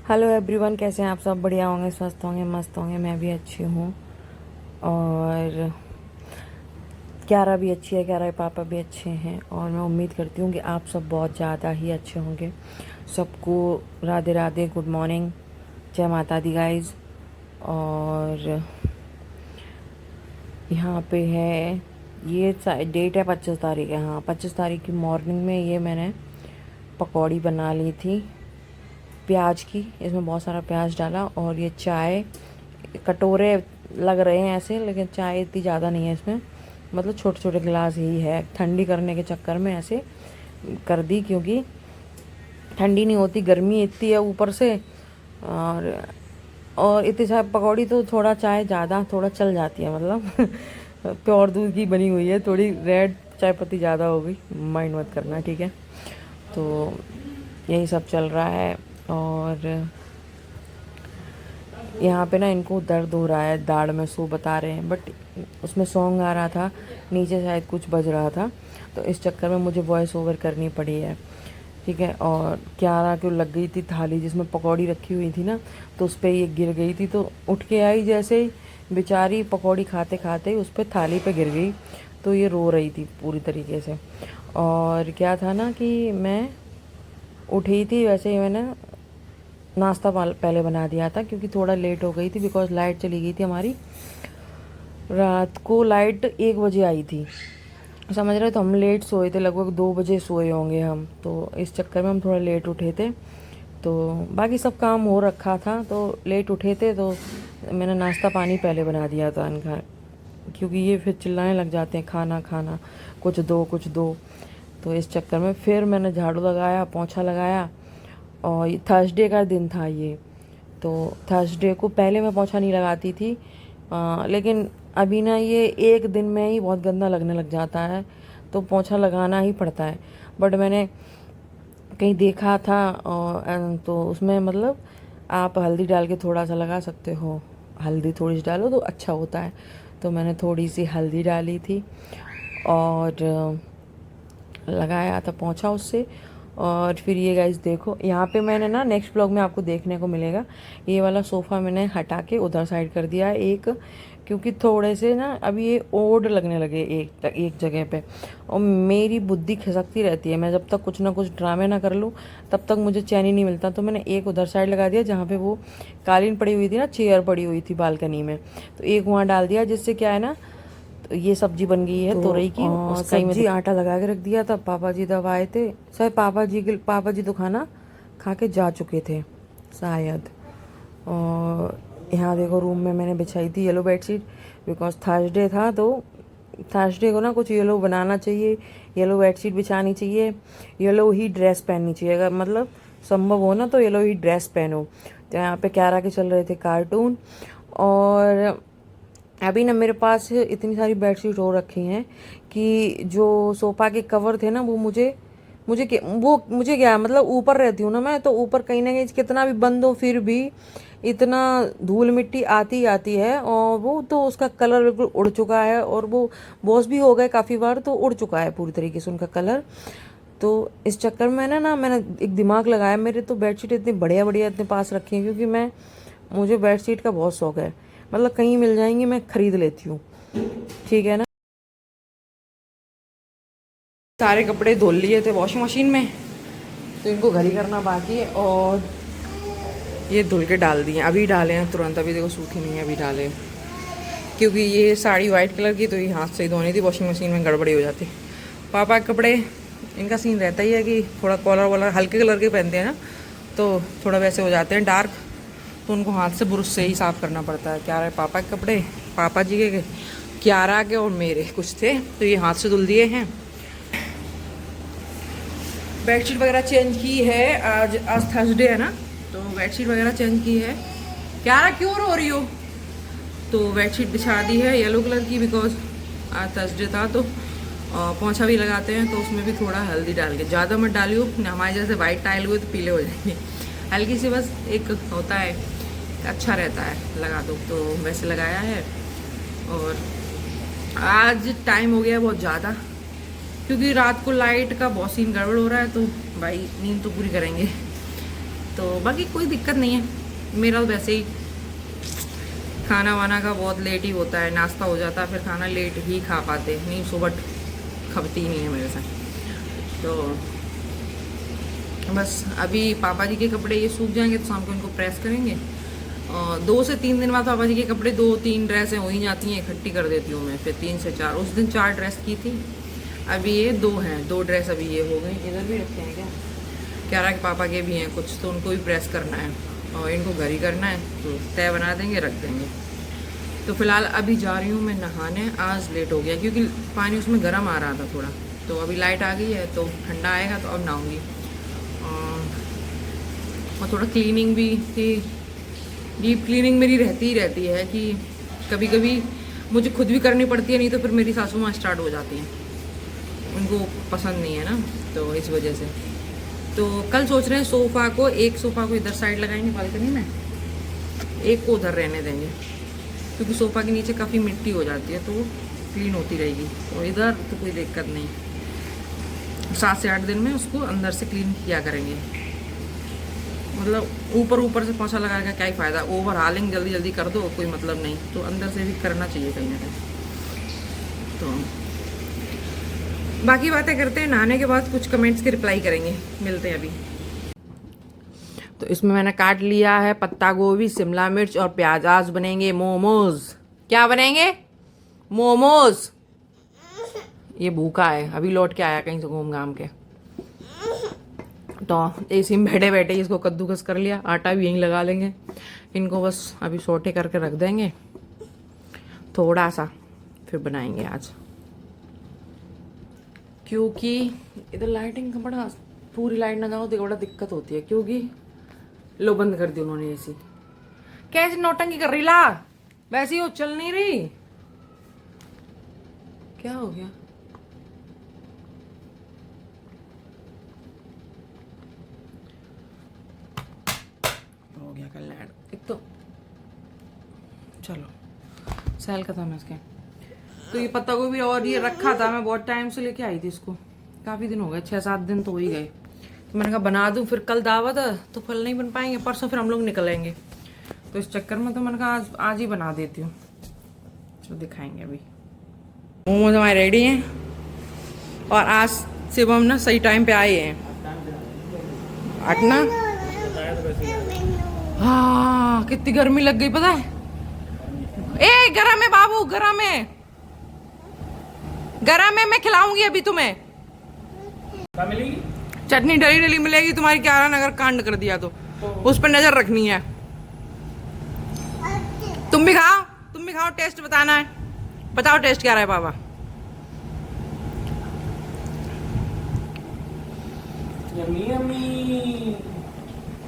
Hello everyone, कैसे हैं आप सब? बढ़िया होंगे, स्वस्थ होंगे, मस्त होंगे। मैं भी अच्छी हूँ। और क्यारा भी अच्छी है, क्यारा के पापा भी अच्छे हैं। और मैं उम्मीद करती हूँ कि आप सब बहुत ज़्यादा ही अच्छे होंगे। सबको राधे राधे, गुड मॉर्निंग, जय माता दी गाइज। और यहाँ पे है, ये डेट है 25 तारीख है। हाँ, 25 तारीख की मॉर्निंग में ये मैंने पकौड़ी बना ली थी प्याज की। इसमें बहुत सारा प्याज डाला। और ये चाय, कटोरे लग रहे हैं ऐसे, लेकिन चाय इतनी ज़्यादा नहीं है इसमें। मतलब छोटे छोटे गिलास ही है। ठंडी करने के चक्कर में ऐसे कर दी, क्योंकि ठंडी नहीं होती, गर्मी इतनी है ऊपर से। और इतनी सारी पकौड़ी तो थोड़ा चाय ज़्यादा थोड़ा चल जाती है, मतलब प्योर दूध की बनी हुई है, थोड़ी रेड चाय पत्ती ज़्यादा हो गई, माइंड मत करना, ठीक है। तो यही सब चल रहा है। और यहाँ पे ना इनको दर्द हो रहा है दाढ़ में, सो बता रहे हैं, बट उसमें सॉन्ग आ रहा था, नीचे शायद कुछ बज रहा था, तो इस चक्कर में मुझे वॉइस ओवर करनी पड़ी है, ठीक है। और क्यारा को लग गई थी थाली जिसमें पकौड़ी रखी हुई थी ना, तो उस पर ये गिर गई थी, तो उठ के आई जैसे ही, बेचारी पकौड़ी खाते खाते उस पर थाली पे गिर गई, तो ये रो रही थी पूरी तरीके से। और क्या था ना कि मैं उठी थी, वैसे ही मैंने नाश्ता पहले बना दिया था, क्योंकि थोड़ा लेट हो गई थी, बिकॉज लाइट चली गई थी हमारी। रात को लाइट 1 बजे आई थी, समझ रहे हो। तो हम लेट सोए थे, लगभग 2 बजे सोए होंगे हम, तो इस चक्कर में हम थोड़ा लेट उठे थे। तो बाकी सब काम हो रखा था, तो लेट उठे थे, तो मैंने नाश्ता पानी पहले बना दिया था इनका, क्योंकि ये फिर चिल्लाने लग जाते हैं, खाना खाना, कुछ दो कुछ दो। तो इस चक्कर में फिर मैंने झाड़ू लगाया, पोंछा लगाया। और थर्सडे का दिन था ये, तो थर्सडे को पहले मैं पोंछा नहीं लगाती थी, लेकिन अभी ना ये एक दिन में ही बहुत गंदा लगने लग जाता है, तो पोंछा लगाना ही पड़ता है। बट मैंने कहीं देखा था, और तो उसमें मतलब आप हल्दी डाल के थोड़ा सा लगा सकते हो, हल्दी थोड़ी सी डालो तो अच्छा होता है। तो मैंने थोड़ी सी हल्दी डाली थी और लगाया था पोंछा उससे। और फिर ये गाइस देखो, यहाँ पे मैंने ना नेक्स्ट ब्लॉग में आपको देखने को मिलेगा, ये वाला सोफ़ा मैंने हटा के उधर साइड कर दिया है एक, क्योंकि थोड़े से ना अभी ये ओड लगने लगे एक जगह पे। और मेरी बुद्धि खिसकती रहती है, मैं जब तक कुछ ना कुछ ड्रामे ना कर लूँ तब तक मुझे चैन ही नहीं मिलता। तो मैंने एक उधर साइड लगा दिया, जहाँ पे वो कालीन पड़ी हुई थी ना, चेयर पड़ी हुई थी बालकनी में, तो एक वहाँ डाल दिया, जिससे क्या है ना, तो ये सब्जी बन गई है तोरई की। और सब्जी आटा लगा के रख दिया था, पापा जी दब आए थे शायद, पापा जी तो खाना खा के जा चुके थे शायद। और यहाँ देखो, रूम में मैंने बिछाई थी येलो बेडशीट, बिकॉज थर्सडे था, तो थर्सडे को ना कुछ येलो बनाना चाहिए, येलो बेडशीट बिछानी चाहिए, येलो ही ड्रेस पहननी चाहिए, अगर मतलब संभव हो ना तो येलो ही ड्रेस पहनो। तो यहाँ पे क्यारा के चल रहे थे कार्टून। और अभी ना मेरे पास इतनी सारी बेडशीट हो रखी हैं कि जो सोफ़ा के कवर थे ना, वो मुझे क्या मतलब, ऊपर रहती हूँ ना मैं, तो ऊपर कहीं ना कहीं कितना भी बंद हो फिर भी इतना धूल मिट्टी आती आती है, और वो तो उसका कलर बिल्कुल उड़ चुका है, और वो बॉस भी हो गए काफ़ी बार, तो उड़ चुका है पूरी तरीके से उनका कलर। तो इस चक्कर में ना मैंने एक दिमाग लगाया, मेरे तो बेडशीट इतनी बढ़िया बढ़िया इतने पास रखी हैं, क्योंकि मुझे बेडशीट का बहुत शौक है, मतलब कहीं मिल जाएंगी मैं खरीद लेती हूँ, ठीक है ना। सारे कपड़े धो लिए थे वॉशिंग मशीन में, तो इनको घर ही करना बाकी है। और ये धुल के डाल दिए, अभी डाले हैं तुरंत, अभी देखो सूखे नहीं है, अभी डाले, क्योंकि ये साड़ी वाइट कलर की, तो ये हाथ से ही धोनी थी, वॉशिंग मशीन में गड़बड़ी हो जाती। पापा के कपड़े, इनका सीन रहता ही है कि थोड़ा कॉलर वॉलर हल्के कलर के पहनते हैं ना, तो थोड़ा वैसे हो जाते हैं डार्क, तो उनको हाथ से ब्रश से ही साफ़ करना पड़ता है। क्या रहे पापा के कपड़े, पापा जी के, क्यारा के और मेरे कुछ थे, तो ये हाथ से धुल दिए हैं। बेडशीट वगैरह चेंज की है, आज थर्सडे है ना, तो बेडशीट वगैरह चेंज की है। क्यारा क्यों रो रही हो? तो बेडशीट बिछा दी है येलो कलर की, बिकॉज आज थर्सडे था, तो पोंछा भी लगाते हैं, तो उसमें भी थोड़ा हल्दी डाल के, ज़्यादा मत डालियो, हमारे जैसे वाइट टाइल हुए तो पीले हो जाएंगे, हल्की सी बस एक होता है, अच्छा रहता है लगा दो, तो वैसे लगाया है। और आज टाइम हो गया बहुत ज़्यादा, क्योंकि रात को लाइट का बहुत सीन गड़बड़ हो रहा है, तो भाई नींद तो पूरी करेंगे। तो बाकी कोई दिक्कत नहीं है, मेरा वैसे ही खाना वाना का बहुत लेट ही होता है, नाश्ता हो जाता है फिर खाना लेट ही खा पाते, नहीं सुबह खपती ही नहीं है मेरे से। तो बस अभी पापा जी के कपड़े ये सूख जाएंगे तो शाम को इनको प्रेस करेंगे, और 2 से 3 दिन बाद पापा जी के कपड़े 2-3 ड्रेसें हो ही जाती हैं, इकट्ठी कर देती हूँ मैं, फिर 3 से 4। उस दिन 4 ड्रेस की थी, अभी ये 2 हैं, 2 ड्रेस अभी ये हो गई। इधर भी रखे हैं क्या, कह रहा है कि पापा के भी हैं कुछ, तो उनको भी प्रेस करना है और इनको घर ही करना है, तो तय बना देंगे, रख देंगे। तो फिलहाल अभी जा रही हूँ मैं नहाने, आज लेट हो गया क्योंकि पानी उसमें गर्म आ रहा था थोड़ा, तो अभी लाइट आ गई है तो ठंडा आएगा तो अब नहाऊंगी। और थोड़ा क्लीनिंग भी थी, डीप क्लीनिंग मेरी रहती ही रहती है कि कभी कभी मुझे खुद भी करनी पड़ती है, नहीं तो फिर मेरी सासू माँ स्टार्ट हो जाती हैं, उनको पसंद नहीं है ना, तो इस वजह से। तो कल सोच रहे हैं सोफ़ा को, एक सोफ़ा को इधर साइड लगाएंगे बालकनी में, एक को उधर रहने देंगे क्योंकि सोफ़ा के नीचे काफ़ी मिट्टी हो जाती है तो वो क्लीन होती रहेगी, और इधर तो कोई दिक्कत नहीं, 7 से 8 दिन में उसको अंदर से क्लीन किया करेंगे। मतलब ऊपर से पोछा लगा का क्या ही फ़ायदा, ओवर हालिंग जल्दी जल्दी कर दो कोई मतलब नहीं, तो अंदर से भी करना चाहिए कहीं ना कहीं। तो बाकी बातें करते हैं, नहाने के बाद कुछ कमेंट्स के रिप्लाई करेंगे, मिलते हैं अभी। तो इसमें मैंने काट लिया है पत्ता गोभी, शिमला मिर्च और प्याज, आज बनेंगे मोमोज। क्या बनेंगे? मोमोज। ये भूखा है, अभी लौट के आया कहीं से घूम घाम के, तो एसी में बैठे बैठे इसको कद्दूकस कर लिया, आटा भी यहीं लगा लेंगे, इनको बस अभी सोटे करके रख देंगे थोड़ा सा, फिर बनाएंगे आज। क्योंकि इधर लाइटिंग का बड़ा, पूरी लाइट ना जाओ तो बड़ा दिक्कत होती है, क्योंकि लो बंद कर दी उन्होंने एसी। कैसे नौटंकी कर रही ला, वैसे ही वो चल नहीं रही, क्या हो गया? हो गया कल लाइट, एक तो चलो सेल खत्म है इसके। तो ये पत्ता गोभी और ये रखा था, मैं बहुत टाइम से लेके आई थी इसको, काफी दिन हो गए, 6-7 दिन तो हो ही गए, तो मैंने कहा बना दूं, फिर कल दावत है तो फल नहीं बन पाएंगे, परसों फिर हम लोग निकलेंगे, तो इस चक्कर में तो मैंने कहा आज ही बना देती हूँ। तो दिखाएंगे अभी। मोमोज हमारे रेडी हैं, और आज शिवम ना सही टाइम पे आए हैं, आटना। हाँ कितनी गर्मी लग गई पता है, ए गरम है बाबू, गरम है, गरम है, मैं खिलाऊंगी अभी तुम्हें। मिलेगी चटनी, डली डली मिलेगी तुम्हारी, क्या अगर कांड कर दिया तो उस पर नजर रखनी है। तुम भी खाओ, टेस्ट बताना है, बताओ टेस्ट क्या रहा है पापा। Yummy yummy.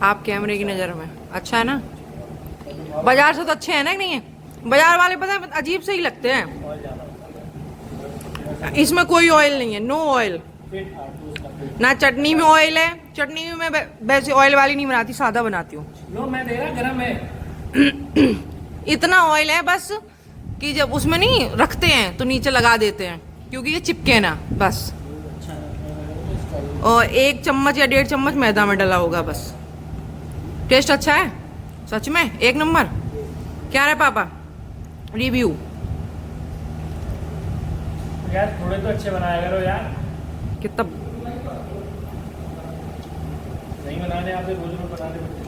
आप कैमरे की नजर में अच्छा है ना, बाजार से तो अच्छे हैं ना, नहीं है बाजार वाले पता है अजीब से ही लगते हैं, इसमें कोई ऑयल नहीं है, नो ऑयल, ना चटनी में ऑयल है, चटनी में मैं वैसे ऑयल वाली नहीं बनाती, सादा बनाती हूँ। लो मैं दे रहा, गरम है। इतना ऑयल है बस कि जब उसमें नहीं रखते हैं तो नीचे लगा देते हैं क्योंकि ये चिपके ना, बस। और 1 चम्मच या 1.5 चम्मच मैदा में डला होगा बस। टेस्ट अच्छा है सच में, 1 नंबर। क्या रहा पापा रिव्यू? यार थोड़े तो अच्छे बनाया करो यार, कितना नहीं बनाने आते, रोज रोज बनाने पड़ते,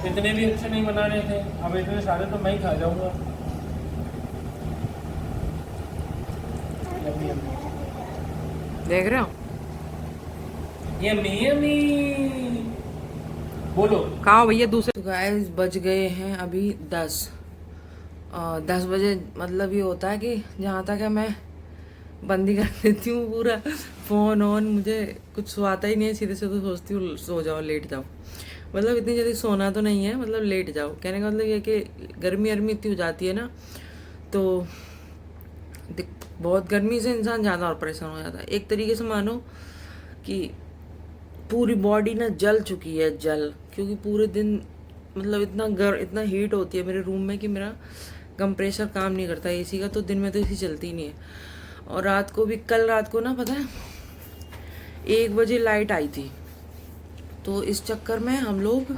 इतने भी अच्छे नहीं बनाने थे, अब इतने सारे तो मैं ही खा जाऊंगा। देख रहे हो, यम्मी बोलो, खाओ भैया दूसरे। गाइस बज गए हैं अभी 10 बजे, मतलब ये होता है कि जहाँ तक है मैं बंद ही कर देती हूँ पूरा फ़ोन ऑन, मुझे कुछ सोता ही नहीं है, सीधे से तो सोचती हूँ सो जाओ, लेट जाओ, मतलब इतनी जल्दी सोना तो नहीं है, मतलब लेट जाओ, कहने का मतलब ये कि गर्मी इतनी हो जाती है ना, तो बहुत गर्मी से इंसान ज़्यादा और परेशान हो जाता है। एक तरीके से मानो कि पूरी बॉडी ना जल चुकी है, क्योंकि पूरे दिन मतलब इतना हीट होती है मेरे रूम में कि मेरा कंप्रेसर काम नहीं करता एसी का, तो दिन में तो एसी चलती ही नहीं है। और रात को भी, कल रात को ना पता है 1 बजे लाइट आई थी, तो इस चक्कर में हम लोग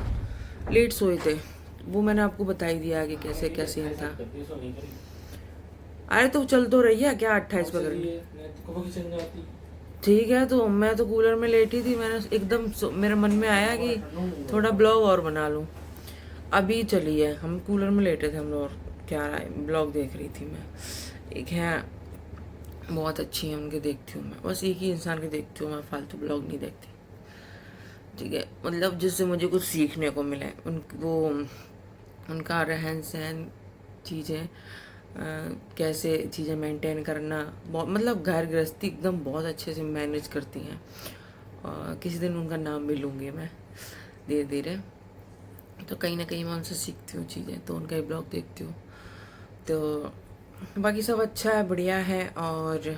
लेट सोए थे। वो मैंने आपको बता ही दिया कि कैसे क्या सीन था। अरे तो चल तो रही है क्या 28 पे करनी? ठीक है, तो मैं तो कूलर में लेटी थी, मैंने एकदम मेरे मन में आया कि थोड़ा ब्लॉग और बना लूं। अभी चली है, हम कूलर में लेटे थे हम लोग, और क्या रहा है, ब्लॉग देख रही थी मैं। एक है बहुत अच्छी है, उनके देखती हूँ मैं, बस एक ही इंसान के देखती हूँ मैं, फालतू ब्लॉग नहीं देखती। ठीक है, मतलब जिससे मुझे कुछ सीखने को मिले, वो उनका रहन सहन, चीज़ें कैसे चीज़ें मेंटेन करना, बहुत मतलब घर गृहस्थी एकदम बहुत अच्छे से मैनेज करती हैं। किसी दिन उनका नाम भी लूँगी मैं धीरे धीरे, तो कहीं ना कहीं मैं उनसे सीखती हूँ चीज़ें, तो उनका ही ब्लॉग देखती हूँ। तो बाकी सब अच्छा है, बढ़िया है। और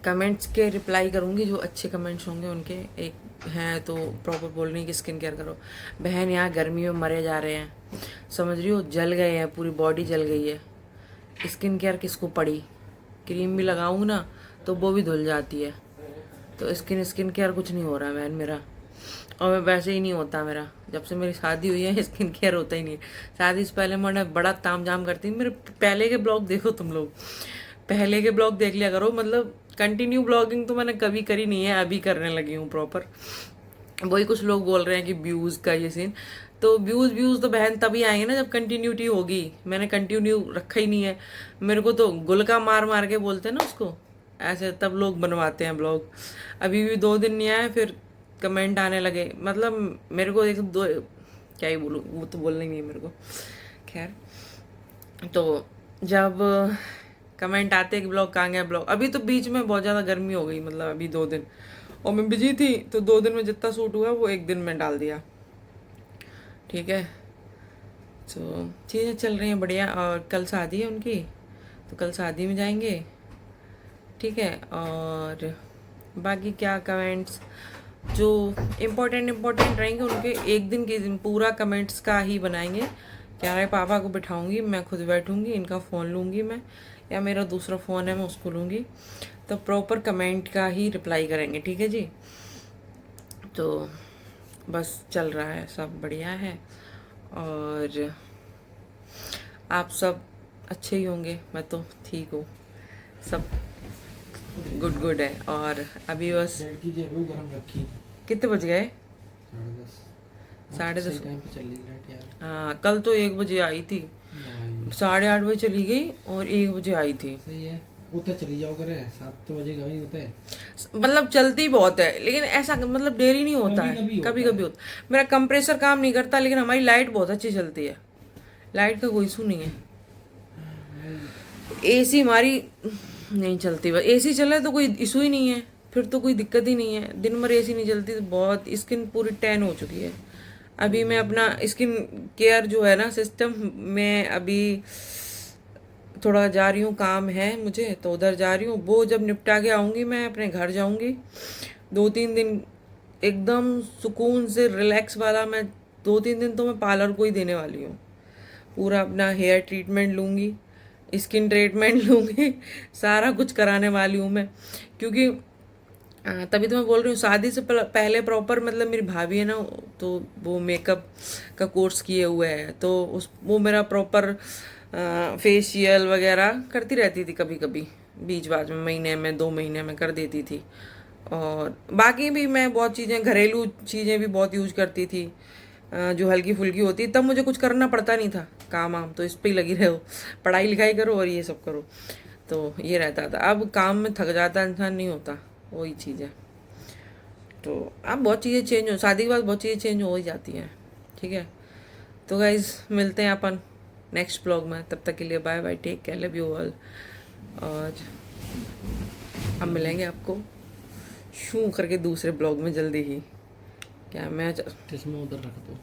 कमेंट्स के रिप्लाई करूँगी, जो अच्छे कमेंट्स होंगे उनके। एक हैं तो प्रॉपर बोल रही है कि स्किन केयर करो। बहन यहाँ गर्मी में मरे जा रहे हैं, समझ रही हो, जल गए हैं, पूरी बॉडी जल गई है। स्किन केयर किसको पड़ी, क्रीम भी लगाऊँ ना तो वो भी धुल जाती है। तो स्किन केयर कुछ नहीं हो रहा बहन मेरा, और मैं वैसे ही नहीं होता मेरा। जब से मेरी शादी हुई है स्किन केयर होता ही नहीं। शादी से पहले मैं बड़ा ताम झाम करती थी। मेरे पहले के ब्लॉग देखो तुम लोग, पहले के ब्लॉग देख लिया करो। मतलब कंटिन्यू ब्लॉगिंग तो मैंने कभी करी नहीं है, अभी करने लगी हूँ प्रॉपर। वही कुछ लोग बोल रहे हैं कि व्यूज़ का ये सीन, तो व्यूज़ तो बहन तभी आएंगे ना जब कंटिन्यूटी होगी। मैंने कंटिन्यू रखा ही नहीं है। मेरे को तो गुलका मार मार के बोलते हैं ना उसको, ऐसे तब लोग बनवाते हैं ब्लॉग। अभी भी 2 दिन नहीं आए, फिर कमेंट आने लगे। मतलब मेरे को एक दो, क्या ही बोलूँ, वो तो बोलना ही नहीं है मेरे को। खैर, तो जब कमेंट आते कि ब्लॉग कहाँ गया ब्लॉग, अभी तो बीच में बहुत ज़्यादा गर्मी हो गई, मतलब अभी 2 दिन, और मैं बिजी थी, तो 2 दिन में जितना शूट हुआ वो 1 दिन में डाल दिया। ठीक है, तो चीज़ें चल रही हैं बढ़िया। और कल शादी है उनकी, तो कल शादी में जाएंगे। ठीक है, और बाकी क्या कमेंट्स जो इम्पोर्टेंट रहेंगे उनके, एक दिन के दिन पूरा कमेंट्स का ही बनाएंगे। क्या है, पापा को बिठाऊंगी, मैं खुद बैठूंगी, इनका फ़ोन लूँगी मैं, या मेरा दूसरा फ़ोन है मैं उसको लूँगी, तो प्रॉपर कमेंट का ही रिप्लाई करेंगे। ठीक है जी, तो बस चल रहा है, सब बढ़िया है। और आप सब अच्छे ही होंगे, मैं तो ठीक हूँ, सब गुड है। और अभी बस गरम रखी, कितने बज गए? 10:30। 10:30 टाइम पे चली लाइट यार। हाँ, कल तो 1 बजे आई थी, 8:30 बजे चली गई और 1 बजे आई थी। सही है, उतर चली जाओ करे, 7 बजे का ही होता है। मतलब चलती बहुत है, लेकिन ऐसा मतलब डेली नहीं होता है, कभी कभी होता है। मेरा कंप्रेसर काम नहीं करता, लेकिन हमारी लाइट बहुत अच्छी चलती है, लाइट का कोई इशू नहीं है। एसी हमारी नहीं चलती, बस एसी चले तो कोई इशू ही नहीं है, फिर तो कोई दिक्कत ही नहीं है। दिन भर एसी नहीं चलती तो बहुत स्किन पूरी टैन हो चुकी है। अभी मैं अपना स्किन केयर जो है ना सिस्टम में, अभी थोड़ा जा रही हूँ, काम है मुझे तो उधर जा रही हूँ। वो जब निपटा के आऊँगी मैं अपने घर जाऊँगी, 2-3 दिन एकदम सुकून से रिलैक्स वाला। मैं 2-3 दिन तो मैं पार्लर को ही देने वाली हूँ। पूरा अपना हेयर ट्रीटमेंट लूँगी, स्किन ट्रीटमेंट लूँगी, सारा कुछ कराने वाली हूँ मैं। क्योंकि तभी तो मैं बोल रही हूँ, शादी से पहले प्रॉपर, मतलब मेरी भाभी है ना, तो वो मेकअप का कोर्स किए हुए है, तो वो मेरा प्रॉपर फेशियल वगैरह करती रहती थी। कभी कभी बीच बाज में, महीने में 2 महीने में कर देती थी। और बाकी भी मैं बहुत चीज़ें, घरेलू चीज़ें भी बहुत यूज करती थी, जो हल्की फुल्की होती। तब मुझे कुछ करना पड़ता नहीं था, काम वाम तो इस पर ही लगी रहो, पढ़ाई लिखाई करो और ये सब करो, तो ये रहता था। अब काम में थक जाता इंसान, नहीं होता, वही चीज़ है। तो अब बहुत चीज़ें चेंज हो, शादी के बाद बहुत चीज़ें चेंज हो ही जाती हैं। ठीक है, तो गाइज मिलते हैं अपन नेक्स्ट ब्लॉग में, तब तक के लिए bye bye, take care, love you all. और अब मिलेंगे आपको शू करके दूसरे ब्लॉग में जल्दी ही। क्या मैं चश्मा उधर रख दो।